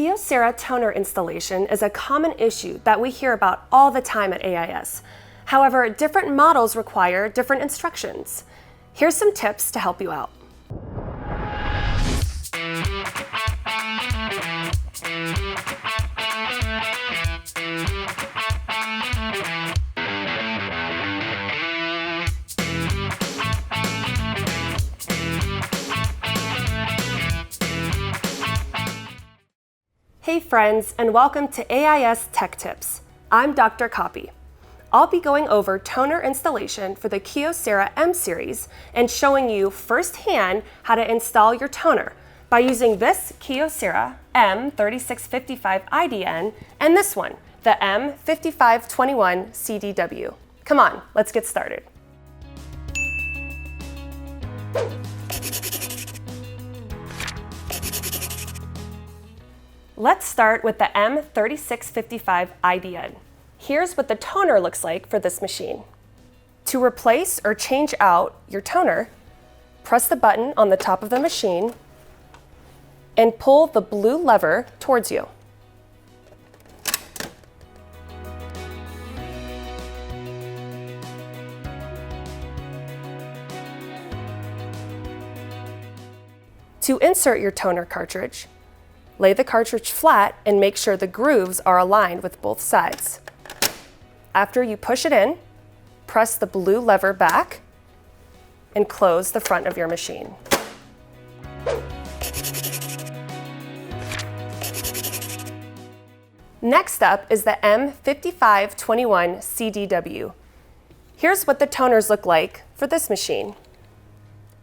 Kyocera Toner installation is a common issue that we hear about all the time at AIS. However, different models require different instructions. Here's some tips to help you out. Hey friends, and welcome to AIS Tech Tips. I'm Dr. Copier. I'll be going over toner installation for the Kyocera M Series and showing you firsthand how to install your toner by using this Kyocera M3655idn and this one, the M5521cdw. Come on, let's get started. Let's start with the M3655idn. Here's what the toner looks like for this machine. To replace or change out your toner, press the button on the top of the machine and pull the blue lever towards you. To insert your toner cartridge, lay the cartridge flat and make sure the grooves are aligned with both sides. After you push it in, press the blue lever back and close the front of your machine. Next up is the M5521cdw. Here's what the toners look like for this machine.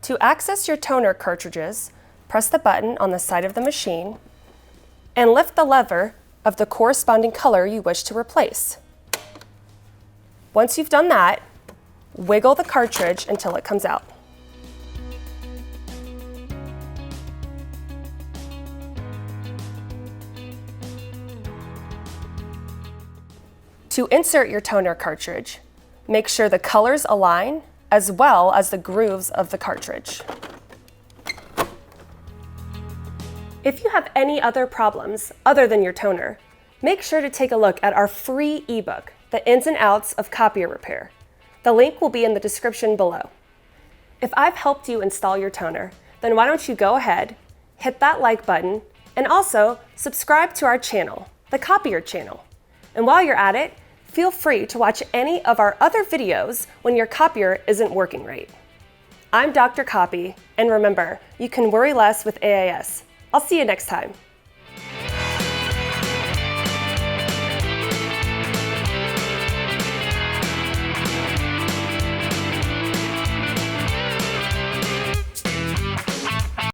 To access your toner cartridges, press the button on the side of the machine and lift the lever of the corresponding color you wish to replace. Once you've done that, wiggle the cartridge until it comes out. To insert your toner cartridge, make sure the colors align as well as the grooves of the cartridge. If you have any other problems other than your toner, make sure to take a look at our free ebook, The Ins and Outs of Copier Repair. The link will be in the description below. If I've helped you install your toner, then why don't you go ahead, hit that like button, and also subscribe to our channel, the Copier channel. And while you're at it, feel free to watch any of our other videos when your copier isn't working right. I'm Dr. Copier, and remember, you can worry less with AIS. I'll see you next time.